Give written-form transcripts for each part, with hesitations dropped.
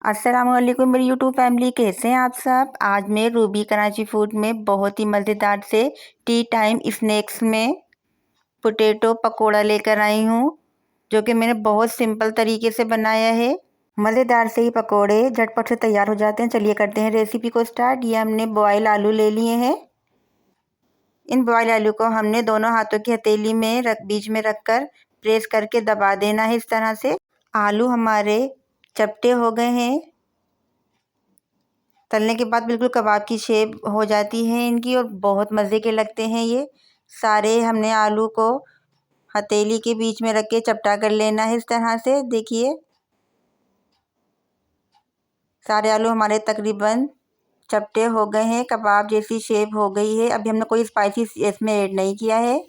अस्सलामुअलैकुम मेरी YouTube family, कैसे हैं आप सब। आज मैं रूबी कराची फूड में बहुत ही मज़ेदार से टी टाइम स्नैक्स में पोटैटो पकोड़ा लेकर आई हूँ, जो कि मैंने बहुत सिंपल तरीके से बनाया है। मज़ेदार से ही पकोड़े झटपट से तैयार हो जाते हैं। चलिए करते हैं रेसिपी को स्टार्ट। ये हमने बॉयल आलू ले लिए हैं। इन बॉयल आलू को हमने दोनों हाथों की हथेली में बीच में रखकर प्रेस करके दबा देना है। इस तरह से आलू हमारे चपटे हो गए हैं। तलने के बाद बिल्कुल कबाब की शेप हो जाती है इनकी और बहुत मज़े के लगते हैं ये। सारे हमने आलू को हथेली के बीच में रख के चपटा कर लेना है। इस तरह से देखिए सारे आलू हमारे तकरीबन चपटे हो गए हैं, कबाब जैसी शेप हो गई है। अभी हमने कोई स्पाइसी इसमें ऐड नहीं किया है,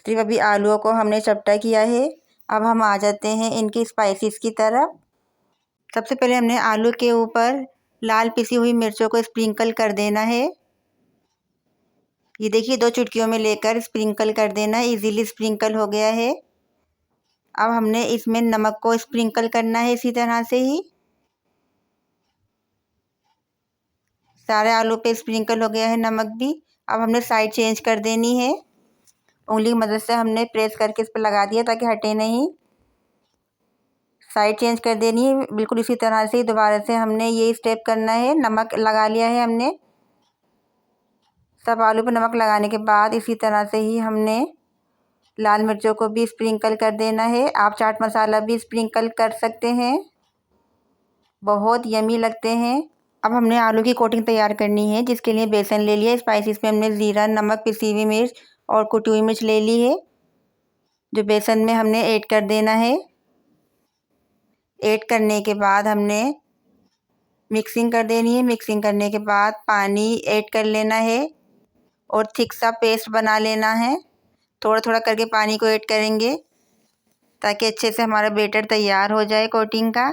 सिर्फ अभी आलूओं को हमने चपटा किया है। अब हम आ जाते हैं इनकी स्पाइसेस की तरफ। सबसे पहले हमने आलू के ऊपर लाल पिसी हुई मिर्चों को स्प्रिंकल कर देना है। ये देखिए 2 चुटकियों में लेकर स्प्रिंकल कर देना है। इजीली स्प्रिंकल हो गया है। अब हमने इसमें नमक को स्प्रिंकल करना है इसी तरह से ही। सारे आलू पे स्प्रिंकल हो गया है नमक भी। अब हमने साइड चेंज कर देनी है। उंगली की मदद से हमने प्रेस करके इस पर लगा दिया ताकि हटे नहीं। साइड चेंज कर देनी है बिल्कुल इसी तरह से ही। दोबारा से हमने ये स्टेप करना है। नमक लगा लिया है हमने। सब आलू पर नमक लगाने के बाद इसी तरह से ही हमने लाल मिर्चों को भी स्प्रिंकल कर देना है। आप चाट मसाला भी स्प्रिंकल कर सकते हैं, बहुत यमी लगते हैं। अब हमने आलू की कोटिंग तैयार करनी है, जिसके लिए बेसन ले लिया। स्पाइसेस में हमने ज़ीरा, नमक, पिसी हुई मिर्च और कुटी हुई मिर्च ले ली है, जो बेसन में हमने ऐड कर देना है। ऐड करने के बाद हमने मिक्सिंग कर देनी है। मिक्सिंग करने के बाद पानी ऐड कर लेना है और थिक सा पेस्ट बना लेना है। थोड़ा थोड़ा करके पानी को ऐड करेंगे ताकि अच्छे से हमारा बैटर तैयार हो जाए कोटिंग का।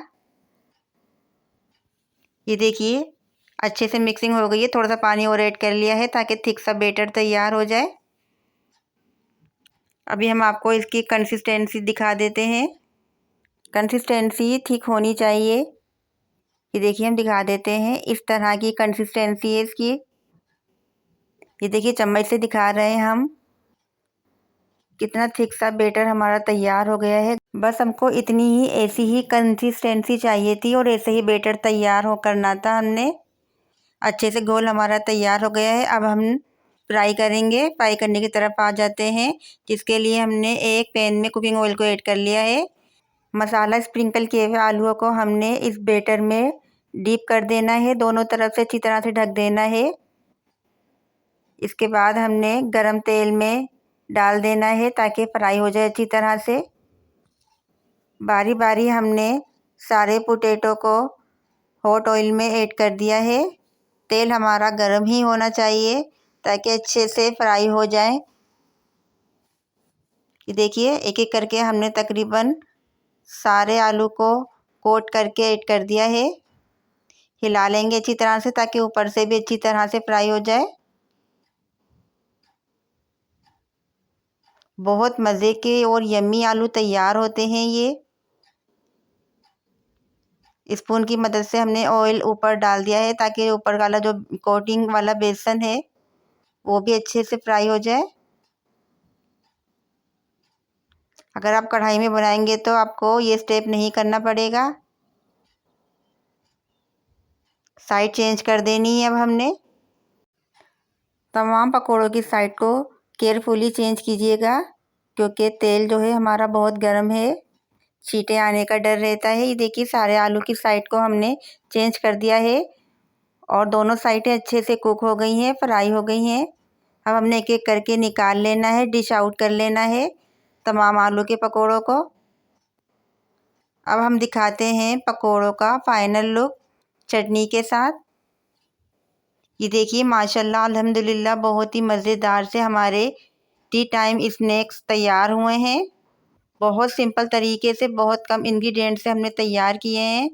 ये देखिए अच्छे से मिक्सिंग हो गई है। थोड़ा सा पानी और ऐड कर लिया है ताकि थिक सा बैटर तैयार हो जाए। अभी हम आपको इसकी कंसिस्टेंसी दिखा देते हैं। कंसिस्टेंसी थिक होनी चाहिए। ये देखिए हम दिखा देते हैं, इस तरह की कंसिस्टेंसी है इसकी। ये देखिए चम्मच से दिखा रहे हैं हम कितना थिक सा बैटर हमारा तैयार हो गया है। बस हमको इतनी ही ऐसी ही कंसिस्टेंसी चाहिए थी और ऐसे ही बैटर तैयार हो करना था हमने। अच्छे से घोल हमारा तैयार हो गया है। अब हम फ्राई करेंगे। फ्राई करने की तरफ आ जाते हैं, जिसके लिए हमने एक पैन में कुकिंग ऑयल को ऐड कर लिया है। मसाला स्प्रिंकल किए हुए आलूओं को हमने इस बैटर में डीप कर देना है। दोनों तरफ से अच्छी तरह से ढक देना है। इसके बाद हमने गरम तेल में डाल देना है ताकि फ्राई हो जाए अच्छी तरह से। बारी बारी हमने सारे पोटैटो को हॉट ऑयल में ऐड कर दिया है। तेल हमारा गर्म ही होना चाहिए ताकि अच्छे से फ्राई हो जाए। ये देखिए एक एक करके हमने तकरीबन सारे आलू को कोट करके ऐड कर दिया है। हिला लेंगे अच्छी तरह से ताकि ऊपर से भी अच्छी तरह से फ्राई हो जाए। बहुत मज़े के और यम्मी आलू तैयार होते हैं ये। स्पून की मदद से हमने ऑयल ऊपर डाल दिया है ताकि ऊपर वाला जो कोटिंग वाला बेसन है वो भी अच्छे से फ्राई हो जाए। अगर आप कढ़ाई में बनाएंगे तो आपको ये स्टेप नहीं करना पड़ेगा। साइड चेंज कर देनी है अब हमने। तमाम पकौड़ों की साइड को केयरफुली चेंज कीजिएगा, क्योंकि तेल जो है हमारा बहुत गर्म है। छींटे आने का डर रहता है। ये देखिए सारे आलू की साइड को हमने चेंज कर दिया है और दोनों साइडें अच्छे से कुक हो गई हैं, फ्राई हो गई हैं। अब हमने एक एक करके निकाल लेना है, डिश आउट कर लेना है तमाम आलू के पकौड़ों को। अब हम दिखाते हैं पकौड़ों का फाइनल लुक चटनी के साथ। ये देखिए माशाल्लाह अल्हम्दुलिल्लाह बहुत ही मज़ेदार से हमारे टी टाइम स्नैक्स तैयार हुए हैं। बहुत सिंपल तरीके से बहुत कम इंग्रेडिएंट से हमने तैयार किए हैं।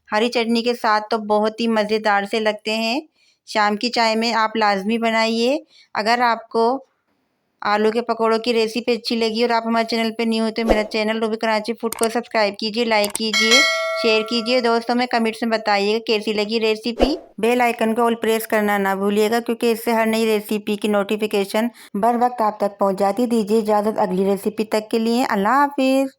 हरी चटनी के साथ तो बहुत ही मज़ेदार से लगते हैं। शाम की चाय में आप लाजमी बनाइए। अगर आपको आलू के पकौड़ों की रेसिपी अच्छी लगी और आप हमारे चैनल पे न्यू हो तो मेरा चैनल रूबी कराची फूड को सब्सक्राइब कीजिए, लाइक कीजिए, शेयर कीजिए। दोस्तों में कमेंट्स में बताइएगा कैसी लगी रेसिपी। बेल आइकन को ऑल प्रेस करना ना भूलिएगा, क्योंकि इससे हर नई रेसिपी की नोटिफिकेशन बर वक्त आप तक पहुंच जाती। दीजिए इजाज़त अगली रेसिपी तक के लिए। अल्लाह हाफिज़।